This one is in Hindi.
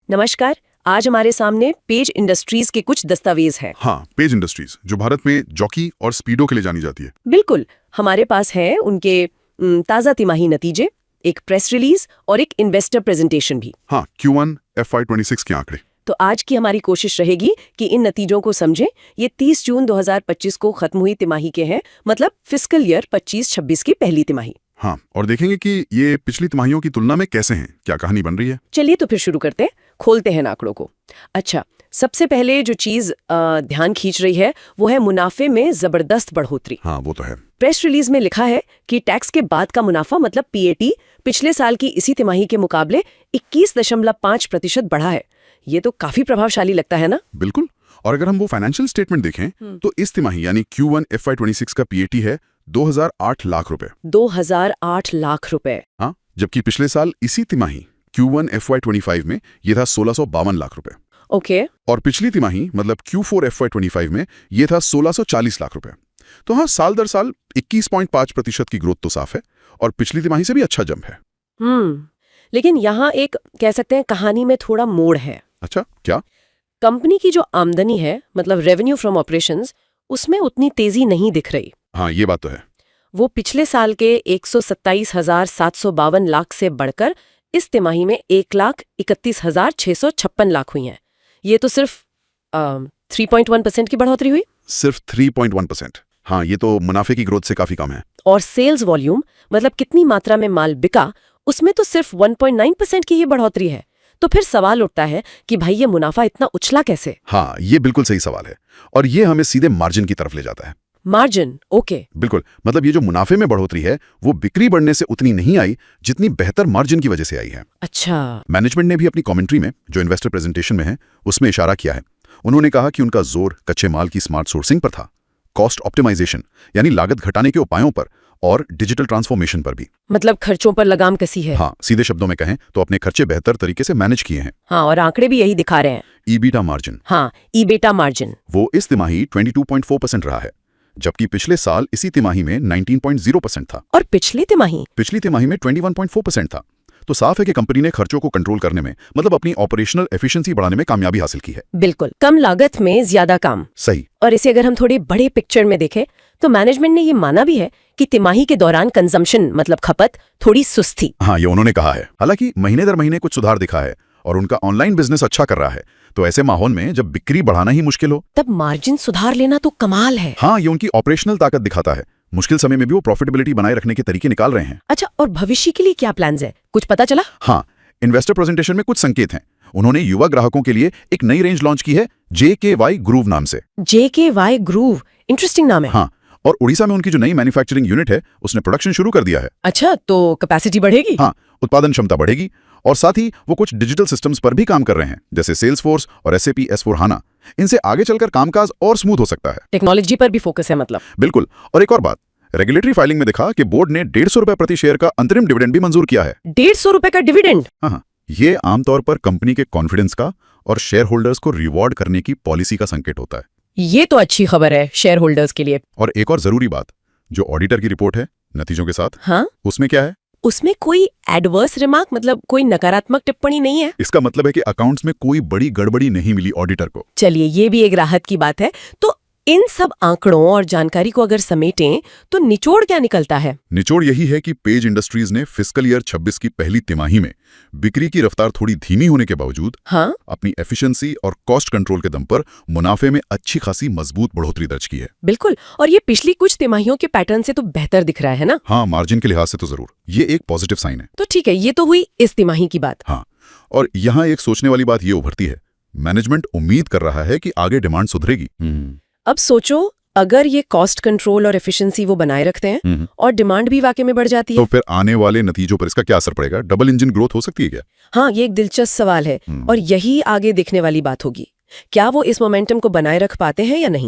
नमस्कार। आज हमारे सामने पेज इंडस्ट्रीज के कुछ दस्तावेज हैं। हाँ, पेज इंडस्ट्रीज जो भारत में जॉकी और स्पीडो के लिए जानी जाती है। बिल्कुल, हमारे पास है उनके ताज़ा तिमाही नतीजे, एक प्रेस रिलीज और एक इन्वेस्टर प्रेजेंटेशन भी। हाँ, Q1 FY26 के आंकड़े। तो आज की हमारी कोशिश रहेगी कि इन नतीजों को समझें। ये 30 जून 2025 को खत्म हुई तिमाही के हैं, मतलब फिस्कल ईयर 25-26 की पहली तिमाही। हाँ, और देखेंगे कि ये पिछली तिमाहियों की तुलना में कैसे हैं, क्या कहानी बन रही है। चलिए तो फिर शुरू करते हैं, खोलते हैं आंकड़ों को। अच्छा, सबसे पहले जो चीज ध्यान खींच रही है वो है मुनाफे में जबरदस्त बढ़ोतरी। हाँ, वो तो है। प्रेस रिलीज में लिखा है कि टैक्स के बाद का मुनाफा मतलब PAT पिछले साल की इसी तिमाही के मुकाबले 21.5% बढ़ा है। ये तो काफी प्रभावशाली लगता है ना। बिल्कुल। और अगर हम वो फाइनेंशियल स्टेटमेंट देखें तो इस तिमाही यानी Q1 FY26 का PAT है 2008 लाख रुपए। 2008 लाख रुपए। हाँ, जबकि पिछले साल इसी तिमाही Q1 FY25 में ये था 1652 लाख रुपए। ओके। और पिछली तिमाही मतलब Q4 FY25 में ये था 1640 लाख रुपए। तो हाँ, साल दर साल 21.5% की ग्रोथ तो साफ है और पिछली तिमाही से भी अच्छा जंप है। लेकिन यहाँ एक कह सकते हैं कहानी में थोड़ा मोड़ है। अच्छा, क्या? कंपनी की जो आमदनी है मतलब रेवेन्यू फ्रॉम ऑपरेशंस, उसमें उतनी तेजी नहीं दिख रही। हाँ, ये बात तो है। वो पिछले साल के 127,752 लाख से बढ़कर इस तिमाही में 1,31,656 लाख हुई हैं। ये तो सिर्फ 3.1% की बढ़ोतरी हुई। सिर्फ 3.1%। हाँ, ये तो मुनाफे की ग्रोथ से काफी कम है। और सेल्स वॉल्यूम मतलब कितनी मात्रा में माल बिका, उसमें तो सिर्फ 1.9% की ही बढ़ोतरी है। तो फिर सवाल उठता है कि भाई ये मुनाफा इतना उछला कैसे? हाँ, ये बिल्कुल सही सवाल है और ये हमें सीधे मार्जिन की तरफ ले जाता है। Margin, okay. बिल्कुल, मतलब ये जो मुनाफे में बढ़ोतरी है वो बिक्री बढ़ने से उतनी नहीं आई जितनी बेहतर मार्जिन की वजह से आई है। अच्छा। मैनेजमेंट ने भी अपनी कमेंट्री में जो इन्वेस्टर प्रेजेंटेशन में है उसमें इशारा किया है। उन्होंने कहा कि उनका जोर कच्चे माल की स्मार्ट सोर्सिंग पर था, कॉस्ट ऑप्टिमाइजेशन यानी लागत घटाने के उपायों पर और डिजिटल ट्रांसफॉर्मेशन पर भी। मतलब खर्चों पर लगाम कसी है। हाँ, सीधे शब्दों में कहें तो अपने खर्चे बेहतर तरीके से मैनेज किए हैं। हाँ, और आंकड़े भी यही दिखा रहे हैं। EBITDA मार्जिन, हाँ, EBITDA मार्जिन वो इस तिमाही 22.4% रहा है, जबकि पिछले साल इसी तिमाही में 19.0% था। और पिछली तिमाही में 21.4% था। तो साफ है कि कंपनी ने खर्चों को कंट्रोल करने में मतलब अपनी ऑपरेशनल एफिशिएंसी बढ़ाने में कामयाबी हासिल की है। बिल्कुल, कम लागत में ज्यादा काम। सही। और इसे अगर हम थोड़े बड़े पिक्चर में देखें तो मैनेजमेंट ने ये माना भी है कि तिमाही के दौरान कंजम्पशन मतलब खपत थोड़ी सुस्त थी। हाँ, ये उन्होंने कहा है। हालांकि महीने दर महीने कुछ सुधार दिखा है और उनका ऑनलाइन बिजनेस अच्छा कर रहा है। तो ऐसे माहौल में जब बिक्री बढ़ाना ही मुश्किल हो तब मार्जिन सुधार लेना तो कमाल है। हाँ, ये उनकी ऑपरेशनल ताकत दिखाता है। मुश्किल समय में भी वो प्रॉफिटेबिलिटी बनाए रखने के तरीके निकाल रहे हैं। अच्छा, और भविष्य के लिए क्या प्लान्स है, कुछ पता चला? हाँ, इन्वेस्टर प्रेजेंटेशन में कुछ संकेत हैं। उन्होंने युवा ग्राहकों के लिए एक नई रेंज लॉन्च की है JKY ग्रूव नाम से। JKY ग्रूव, इंटरेस्टिंग नाम है। हाँ, और उड़ीसा में उनकी जो नई मैन्युफैक्चरिंग यूनिट है उसने प्रोडक्शन शुरू कर दिया है। अच्छा, तो कैपेसिटी बढ़ेगी? हाँ, उत्पादन क्षमता बढ़ेगी और साथ ही वो कुछ डिजिटल सिस्टम्स पर भी काम कर रहे हैं, जैसे Salesforce और SAP S/4HANA। इनसे आगे चलकर कामकाज और स्मूथ हो सकता है। टेक्नोलॉजी पर भी फोकस है मतलब। बिल्कुल। और एक और बात, रेगुलेटरी फाइलिंग में दिखा कि बोर्ड ने 150 रुपए प्रति शेयर का अंतरिम डिविडेंड भी मंजूर किया है। 150 रुपए का डिविडेंड? हाँ, ये आमतौर पर कंपनी के कॉन्फिडेंस का और शेयर होल्डर्स को रिवॉर्ड करने की पॉलिसी का संकेत होता है। ये तो अच्छी खबर है शेयर होल्डर्स के लिए। और एक और जरूरी बात, जो ऑडिटर की रिपोर्ट है नतीजों के साथ, हाँ, उसमें क्या है? उसमें कोई एडवर्स रिमार्क मतलब कोई नकारात्मक टिप्पणी नहीं है। इसका मतलब है कि अकाउंट्स में कोई बड़ी गड़बड़ी नहीं मिली ऑडिटर को। चलिए, ये भी एक राहत की बात है। तो इन सब आंकड़ों और जानकारी को अगर समेटें तो निचोड़ क्या निकलता है? निचोड़ यही है कि पेज इंडस्ट्रीज ने फिस्कल ईयर 26 की पहली तिमाही में बिक्री की रफ्तार थोड़ी धीमी होने के बावजूद हाँ, अपनी एफिशिएंसी और कॉस्ट कंट्रोल के दम पर मुनाफे में अच्छी खासी मजबूत बढ़ोतरी दर्ज की है। बिल्कुल, और ये पिछली कुछ तिमाहियों के पैटर्न से तो बेहतर दिख रहा है ना। हाँ, मार्जिन के लिहाज से तो जरूर ये एक पॉजिटिव साइन है। तो ठीक है, ये तो हुई इस तिमाही की बात। हाँ, और यहाँ एक सोचने वाली बात ये उभरती है, मैनेजमेंट उम्मीद कर रहा है कि आगे डिमांड सुधरेगी। अब सोचो, अगर ये कॉस्ट कंट्रोल और एफिशिएंसी वो बनाए रखते हैं और डिमांड भी वाकई में बढ़ जाती है तो फिर आने वाले नतीजों पर इसका क्या असर पड़ेगा? डबल इंजन ग्रोथ हो सकती है क्या? हाँ, ये एक दिलचस्प सवाल है और यही आगे दिखने वाली बात होगी। क्या वो इस मोमेंटम को बनाए रख पाते हैं या नहीं?